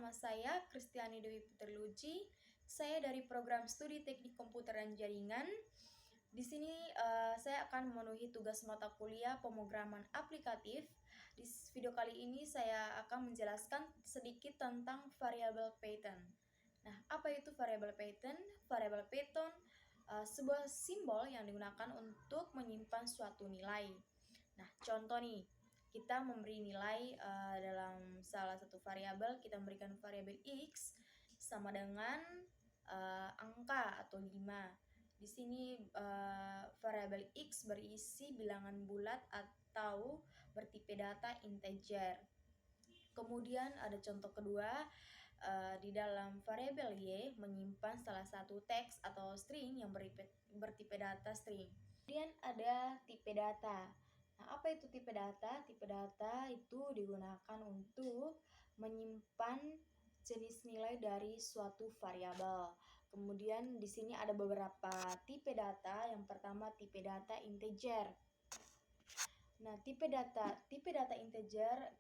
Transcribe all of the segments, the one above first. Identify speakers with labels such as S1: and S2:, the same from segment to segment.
S1: nama saya Kristiani Dewi Puterluci. Saya dari program studi Teknik Komputer dan Jaringan. Di sini saya akan memenuhi tugas mata kuliah pemrograman aplikatif. Di video kali ini saya akan menjelaskan sedikit tentang variabel Python. Nah, apa itu variabel Python? Variabel Python sebuah simbol yang digunakan untuk menyimpan suatu nilai. Nah, contoh nih, kita memberi nilai dalam salah satu variabel, kita memberikan variabel x sama dengan angka atau 5. Di sini variabel x berisi bilangan bulat atau bertipe data integer. Kemudian ada contoh kedua, di dalam variabel y menyimpan salah satu teks atau string yang bertipe data string. Kemudian ada tipe data. Nah, apa itu tipe data? Tipe data itu digunakan untuk menyimpan jenis nilai dari suatu variabel. Kemudian di sini ada beberapa tipe data. Yang pertama tipe data integer. Nah, tipe data integer,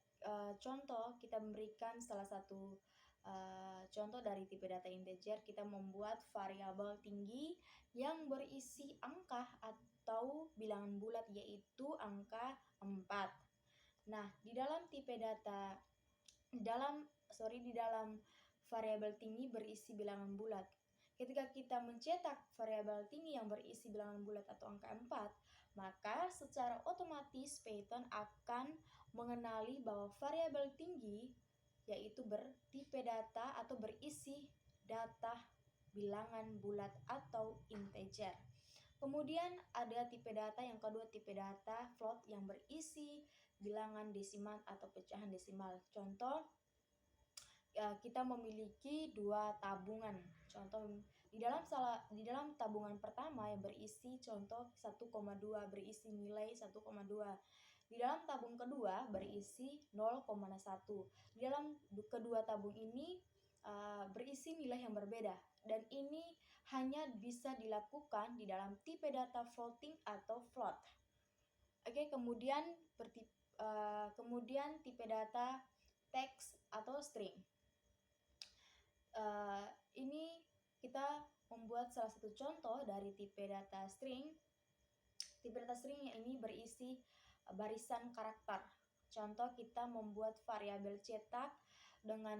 S1: contoh kita memberikan salah satu contoh dari tipe data integer, kita membuat variabel tinggi yang berisi angka atau bilangan bulat, yaitu angka 4. Nah, di dalam variabel tinggi berisi bilangan bulat. Ketika kita mencetak variabel tinggi yang berisi bilangan bulat atau angka 4, maka secara otomatis Python akan mengenali bahwa variabel tinggi yaitu bertipe data atau berisi data bilangan bulat atau integer. Kemudian ada tipe data yang kedua, tipe data float yang berisi bilangan desimal atau pecahan desimal. Contoh, kita memiliki dua tabungan. Contoh, di dalam tabungan pertama yang berisi contoh 1,2 berisi nilai 1,2. Di dalam tabung kedua berisi 0,1. Di dalam kedua tabung ini berisi nilai yang berbeda, dan ini hanya bisa dilakukan di dalam tipe data floating atau float. Oke, kemudian tipe data teks atau string. Ini kita membuat salah satu contoh dari tipe data string. Tipe data string ini berisi barisan karakter. Contoh, kita membuat variabel cetak dengan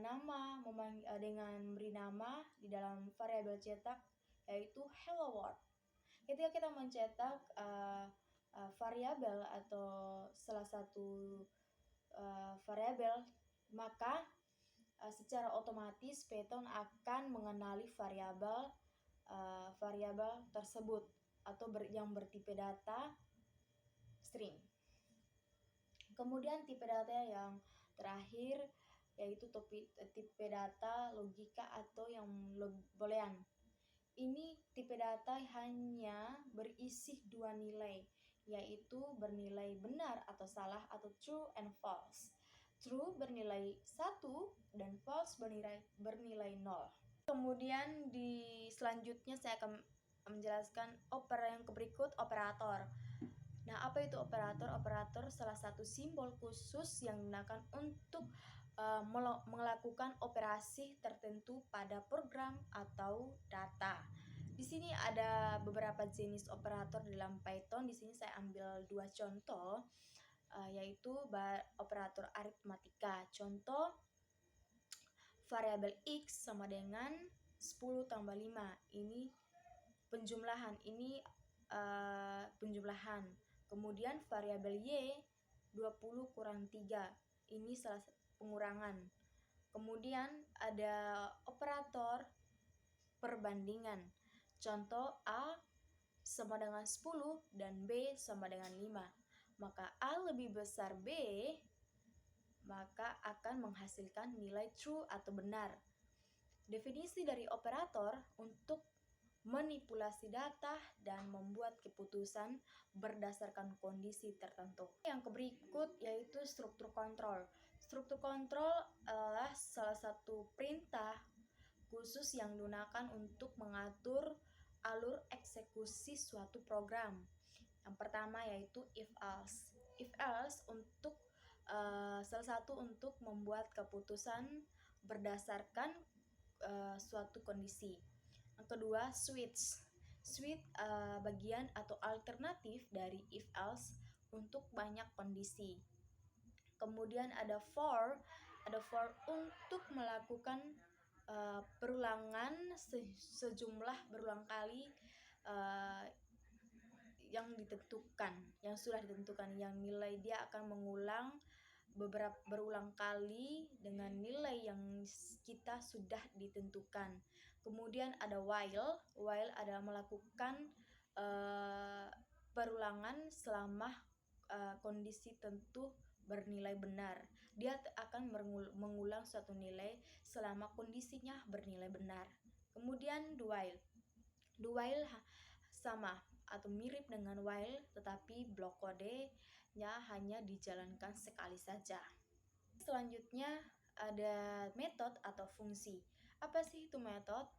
S1: beri nama di dalam variabel cetak yaitu hello world. Ketika kita mencetak variabel atau salah satu variabel, maka secara otomatis Python akan mengenali variabel tersebut atau yang bertipe data string. Kemudian tipe data yang terakhir yaitu tipe data logika atau yang boolean. Ini tipe data hanya berisi dua nilai, yaitu bernilai benar atau salah atau true and false. True bernilai 1 dan false bernilai 0. Kemudian selanjutnya saya akan menjelaskan yang berikut, operator. Nah, apa itu operator? Operator salah satu simbol khusus yang digunakan untuk melakukan operasi tertentu pada program atau data. Di sini ada beberapa jenis operator dalam Python. Di sini saya ambil dua contoh, yaitu operator aritmatika. Contoh, variabel x sama dengan 10 tambah 5. Ini penjumlahan. Kemudian variabel y 20 kurang 3. Ini salah satu pengurangan. Kemudian ada operator perbandingan. Contoh, A sama dengan 10 dan B sama dengan 5. Maka A lebih besar B, maka akan menghasilkan nilai true atau benar. Definisi dari operator untuk manipulasi data dan membuat keputusan berdasarkan kondisi tertentu. Yang berikut yaitu struktur kontrol. Struktur kontrol adalah salah satu perintah khusus yang digunakan untuk mengatur alur eksekusi suatu program. Yang pertama yaitu if else. If else untuk salah satu untuk membuat keputusan berdasarkan suatu kondisi. Yang kedua, switch. Switch bagian atau alternatif dari if else untuk banyak kondisi. Kemudian ada for. Ada for untuk melakukan perulangan sejumlah berulang kali yang ditentukan, yang sudah ditentukan, yang nilai dia akan mengulang berulang kali dengan nilai yang kita sudah ditentukan. Kemudian ada while. While adalah melakukan perulangan selama kondisi tentu bernilai benar. Dia akan mengulang suatu nilai selama kondisinya bernilai benar. Kemudian do while. Do while sama atau mirip dengan while, tetapi blok kodenya hanya dijalankan sekali saja. Selanjutnya ada metode atau fungsi. Apa sih itu metode?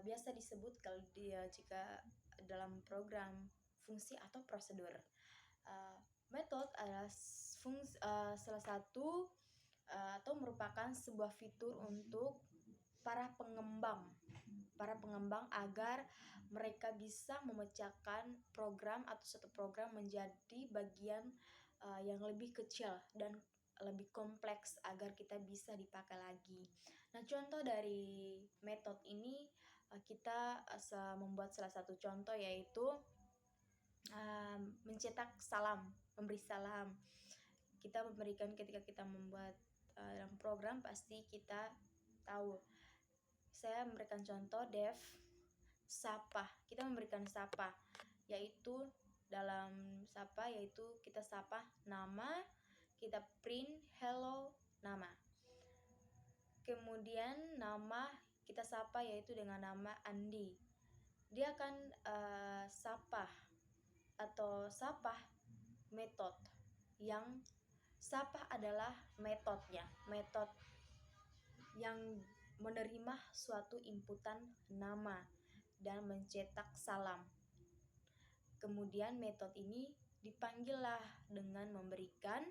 S1: Biasa disebut kalau jika dalam program fungsi atau prosedur. Metode adalah salah satu atau merupakan sebuah fitur untuk para pengembang agar mereka bisa memecahkan program atau satu program menjadi bagian yang lebih kecil dan lebih kompleks agar kita bisa dipakai lagi. Nah, contoh dari metode ini kita membuat salah satu contoh, yaitu mencetak salam, memberi salam. Kita memberikan ketika kita membuat dalam program, pasti kita tahu. Saya memberikan contoh def sapa. Kita memberikan sapa, yaitu dalam sapa yaitu kita sapa nama, kita print hello nama. Kemudian nama kita sapa yaitu dengan nama Andi. Dia akan sapa atau sapa metode, yang sapa adalah metodenya, metode yang menerima suatu inputan nama dan mencetak salam. Kemudian metode ini dipanggillah dengan memberikan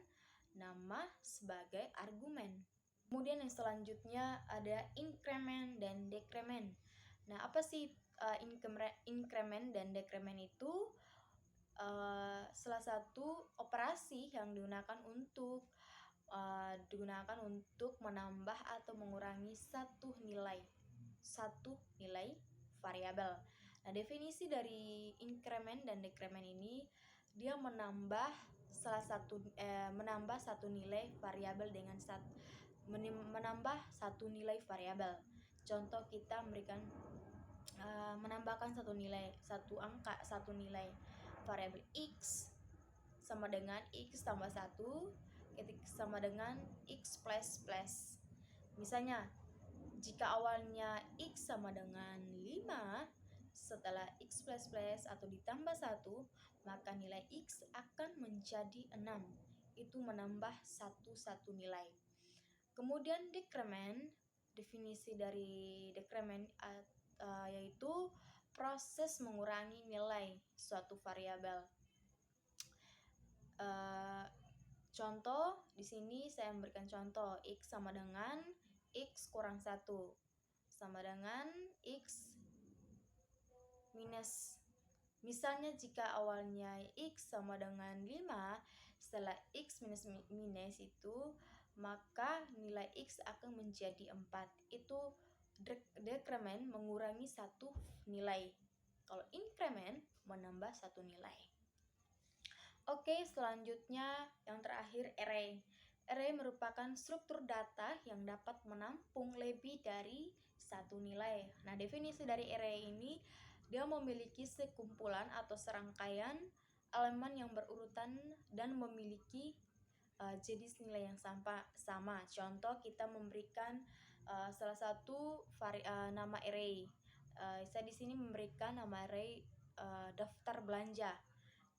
S1: nama sebagai argumen. Kemudian yang selanjutnya ada increment dan decrement. Nah, apa sih increment dan decrement itu? Salah satu operasi yang digunakan untuk menambah atau mengurangi satu nilai variabel. Nah, definisi dari increment dan decrement ini, dia menambah satu nilai variabel dengan menambah satu nilai variabel. Contoh, kita memberikan menambahkan satu nilai variabel x sama dengan x tambah 1 sama dengan x plus plus. Misalnya, jika awalnya x sama dengan 5, setelah x plus plus atau ditambah 1, maka nilai x akan menjadi 6. Itu menambah satu nilai. Kemudian decrement, definisi dari decrement yaitu proses mengurangi nilai suatu variabel. Contoh, di sini saya memberikan contoh x sama dengan x kurang 1 sama dengan x minus. Misalnya, jika awalnya x sama dengan 5, setelah x minus itu, maka nilai x akan menjadi 4. Itu decrement, mengurangi satu nilai. Kalau increment, menambah satu nilai. Oke, selanjutnya yang terakhir array. Array merupakan struktur data yang dapat menampung lebih dari satu nilai. Nah, definisi dari array ini, dia memiliki sekumpulan atau serangkaian elemen yang berurutan dan memiliki jenis nilai yang sama. Contoh, kita memberikan salah satu nama array. Saya di sini memberikan nama array daftar belanja.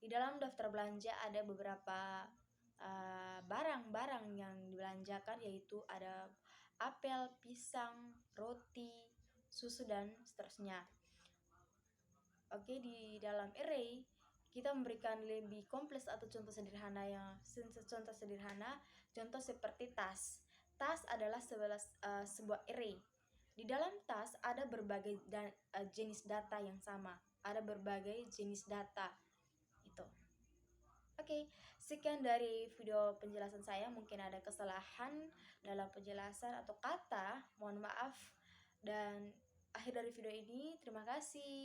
S1: Di dalam daftar belanja ada beberapa barang-barang yang dibelanjakan, yaitu ada apel, pisang, roti, susu, dan seterusnya. Oke, di dalam array kita memberikan lebih kompleks atau contoh sederhana, contoh seperti tas. tas adalah sebuah array. Di dalam tas ada berbagai jenis data yang sama. Ada berbagai jenis data. Itu. Oke, sekian dari video penjelasan saya. Mungkin ada kesalahan dalam penjelasan atau kata, mohon maaf. Dan akhir dari video ini, terima kasih.